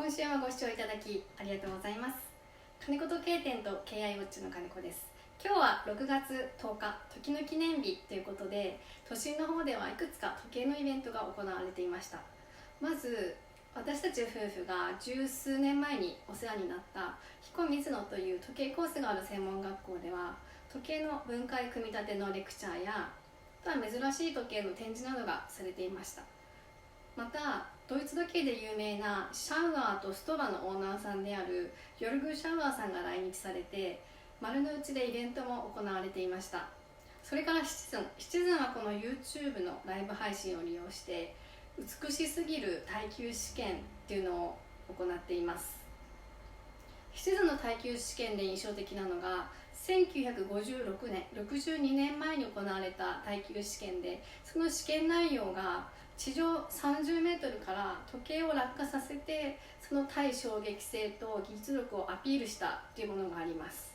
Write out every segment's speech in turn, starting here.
今週もご視聴いただきありがとうございます。金子時計店と KI ウォッチの金子です。今日は6月10日、時の記念日ということで、都心の方ではいくつか時計のイベントが行われていました。まず私たち夫婦が十数年前にお世話になった彦水野という時計コースがある専門学校では、時計の分解組み立てのレクチャーや、あとは珍しい時計の展示などがされていました。またドイツ時計で有名なシャウアーとストラのオーナーさんであるヨルグ・シャウアーさんが来日されて、丸の内でイベントも行われていました。それからシチズンはこの YouTube のライブ配信を利用して美しすぎる耐久試験っていうのを行っています。シチズンの耐久試験で印象的なのが1956年62年前に行われた耐久試験で、その試験内容が地上30メートルから時計を落下させて、その耐衝撃性と技術力をアピールしたというものがあります。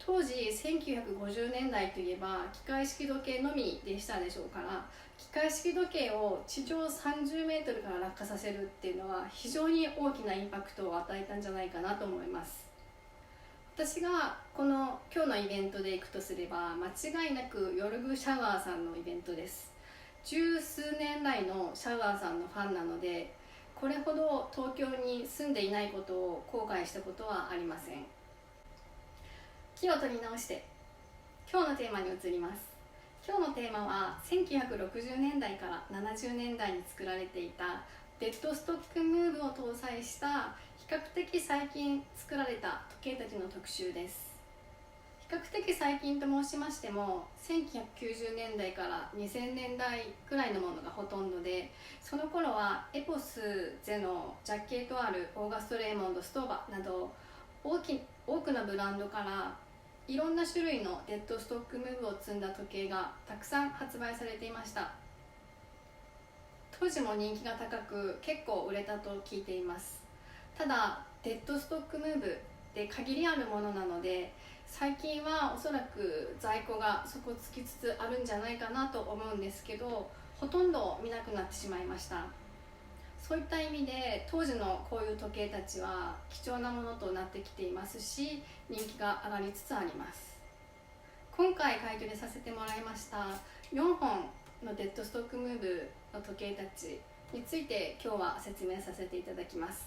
当時1950年代といえば機械式時計のみでしたでしょうから、機械式時計を地上30メートルから落下させるっていうのは非常に大きなインパクトを与えたんじゃないかなと思います。私がこの今日のイベントで行くとすれば、間違いなくヨルグ・シャワーさんのイベントです。十数年来のシャワーさんのファンなので、これほど東京に住んでいないことを後悔したことはありません。気を取り直して今日のテーマに移ります。今日のテーマは1960年代から70年代に作られていたデッドストックムーブを搭載した比較的最近作られた時計たちの特集です。比較的最近と申しましても1990年代から2000年代くらいのものがほとんどで、その頃はエポス、ゼノ、ジャッケートアール、オーガスト・レーモンド、ストーバなど多くのブランドからいろんな種類のデッドストックムーブを積んだ時計がたくさん発売されていました。当時も人気が高く結構売れたと聞いています。ただデッドストックムーブで限りあるものなので、最近はおそらく在庫が底つきつつあるんじゃないかなと思うんですけど、ほとんど見なくなってしまいました。そういった意味で当時のこういう時計たちは貴重なものとなってきていますし、人気が上がりつつあります。今回買い取りさせてもらいました4本のデッドストックムーブの時計たちについて今日は説明させていただきます。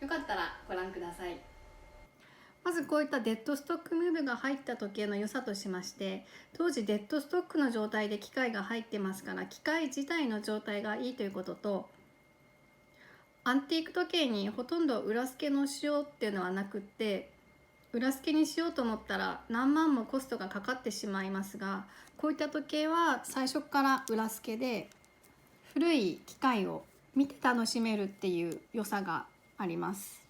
よかったらご覧ください。まずこういったデッドストックムーブが入った時計の良さとしまして、当時デッドストックの状態で機械が入ってますから、機械自体の状態がいいということと、アンティーク時計にほとんど裏付けの使用っていうのはなくって、裏付けにしようと思ったら何万もコストがかかってしまいますが、こういった時計は最初から裏付けで古い機械を見て楽しめるっていう良さがあります。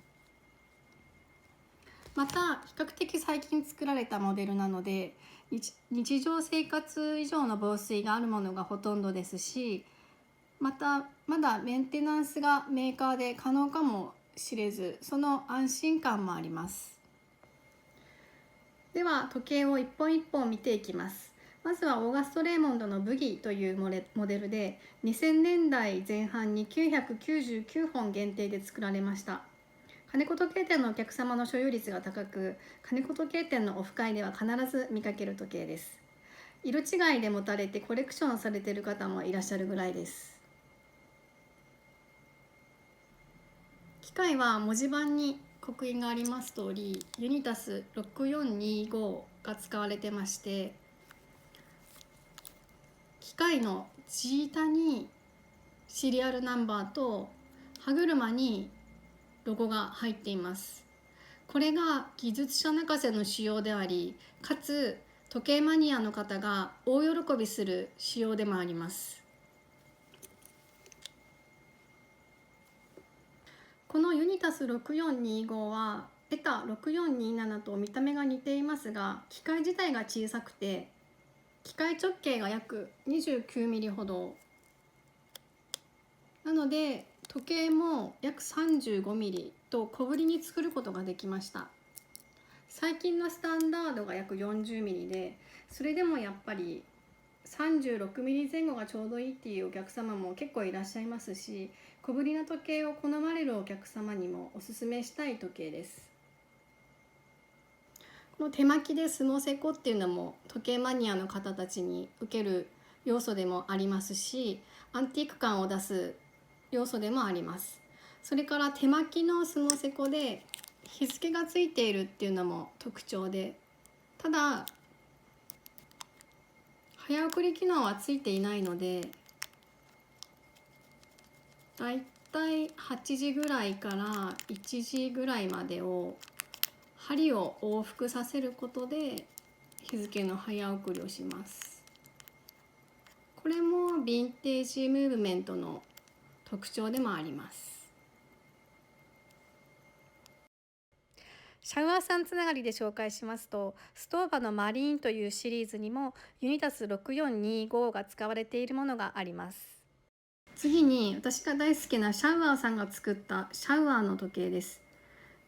また比較的最近作られたモデルなので、日常生活以上の防水があるものがほとんどですし、まだメンテナンスがメーカーで可能かもしれず、その安心感もあります。では時計を一本一本見ていきます。まずはオーガスト・レーモンドのブギというモデルで、2000年代前半に999本限定で作られました。金子時計店のお客様の所有率が高く、金子時計店のオフ会では必ず見かける時計です。色違いで持たれてコレクションされている方もいらっしゃるぐらいです。機械は文字盤に刻印があります通り、ユニタス6425が使われてまして、機械の地板にシリアルナンバーと歯車にロゴが入っています。これが技術者泣かせの仕様であり、かつ時計マニアの方が大喜びする仕様でもあります。このユニタス6425はエタ6427と見た目が似ていますが、機械自体が小さくて、機械直径が約29ミリほどなので、時計も約35ミリと小ぶりに作ることができました。最近のスタンダードが約40ミリで、それでもやっぱり36ミリ前後がちょうどいいっていうお客様も結構いらっしゃいますし、小ぶりな時計を好まれるお客様にもおすすめしたい時計です。この手巻きでスモセコっていうのも時計マニアの方たちに受ける要素でもありますし、アンティーク感を出す要素でもあります。それから手巻きのスモセコで日付がついているっていうのも特徴で、ただ早送り機能はついていないので、だいたい8時ぐらいから1時ぐらいまでを針を往復させることで日付の早送りをします。これもヴィンテージムーブメントの特徴でもあります。シャウアーさんつながりで紹介しますと、ストーバのマリーンというシリーズにもユニタス6425が使われているものがあります。次に私が大好きなシャウアーさんが作ったシャウアーの時計です。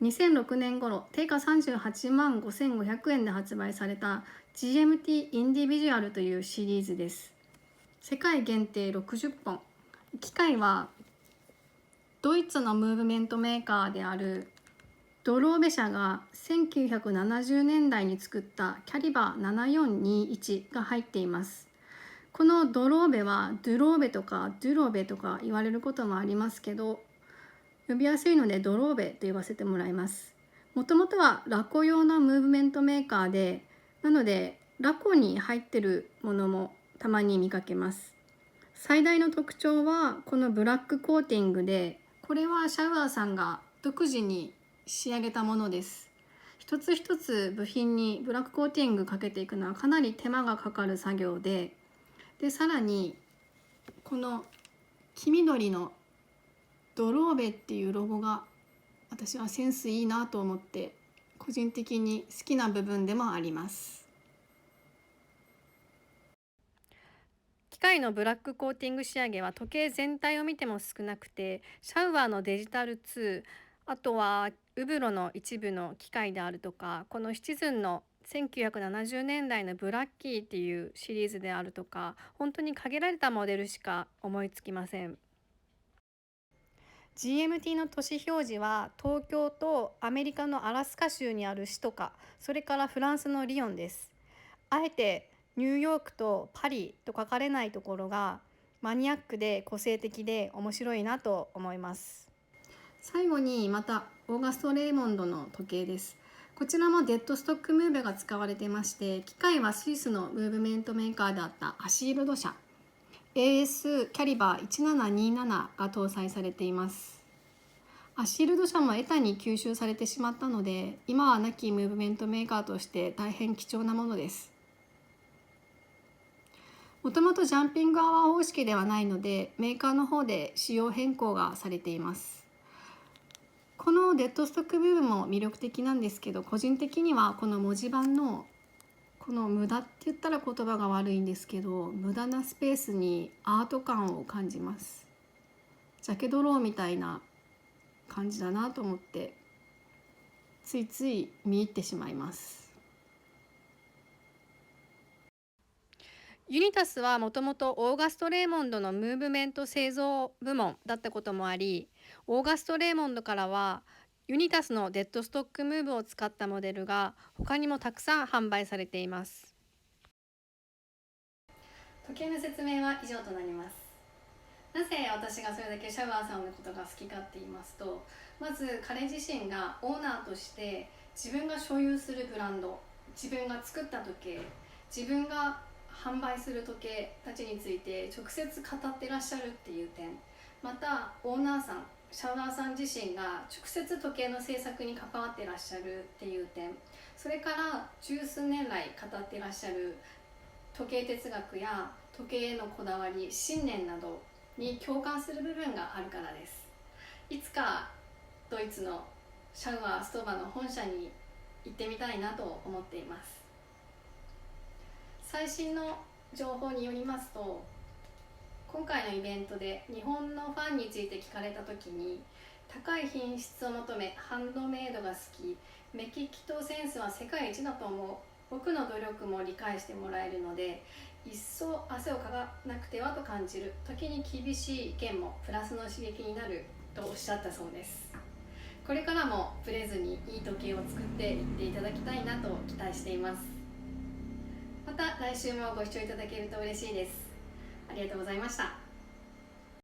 2006年頃、定価38万5500円で発売された GMT インディビジュアルというシリーズです。世界限定60本。機械はドイツのムーブメントメーカーであるドローベ社が1970年代に作ったキャリバー7421が入っています。このドローベはドゥローベとかドゥロベとか言われることもありますけど、呼びやすいのでドローベと言わせてもらいます。もともとはラコ用のムーブメントメーカーで、なのでラコに入ってるものもたまに見かけます。最大の特徴はこのブラックコーティングで、これはシャウアーさんが独自に仕上げたものです。一つ一つ部品にブラックコーティングかけていくのはかなり手間がかかる作業で、さらにこの黄緑のドローベっていうロゴが私はセンスいいなと思って個人的に好きな部分でもあります。機械のブラックコーティング仕上げは時計全体を見ても少なくて、シャウアーのデジタル2、あとはウブロの一部の機械であるとか、このシチズンの1970年代のブラッキーっていうシリーズであるとか、本当に限られたモデルしか思いつきません。GMT の都市表示は東京とアメリカのアラスカ州にある首都か、それからフランスのリヨンです。あえてニューヨークとパリと書かれないところがマニアックで個性的で面白いなと思います。最後にまたオーガスト・レーモンドの時計です。こちらもデッドストックムーブが使われていまして、機械はスイスのムーブメントメーカーであったアシールド社 AS キャリバー1727が搭載されています。アシールド社もエタに吸収されてしまったので、今は亡きムーブメントメーカーとして大変貴重なものです。もともとジャンピングアワー方式ではないので、メーカーの方で仕様変更がされています。このデッドストック部分も魅力的なんですけど、個人的にはこの文字盤のこの無駄って言ったら言葉が悪いんですけど、無駄なスペースにアート感を感じます。ジャケドローみたいな感じだなと思って、ついつい見入ってしまいます。ユニタスはもともとオーガスト・レーモンドのムーブメント製造部門だったこともあり、オーガスト・レーモンドからはユニタスのデッドストックムーブを使ったモデルが他にもたくさん販売されています。時計の説明は以上となります。なぜ私がそれだけシャワーさんのことが好きかって言いますと、まず彼自身がオーナーとして自分が所有するブランド、自分が作った時計、自分が販売する時計たちについて直接語ってらっしゃるっていう点、またオーナーさん、シャワーさん自身が直接時計の製作に関わってらっしゃるっていう点、それから十数年来語ってらっしゃる時計哲学や時計へのこだわり、信念などに共感する部分があるからです。いつかドイツのシャウアーストーバの本社に行ってみたいなと思っています。最新の情報によりますと、今回のイベントで日本のファンについて聞かれた時に、高い品質を求めハンドメイドが好き、目利きとセンスは世界一だと思う、僕の努力も理解してもらえるので一層汗をかかなくてはと感じる、時に厳しい意見もプラスの刺激になるとおっしゃったそうです。これからもブレずにいい時計を作っていっていただきたいなと期待しています。また来週もご視聴いただけると嬉しいです。ありがとうございました。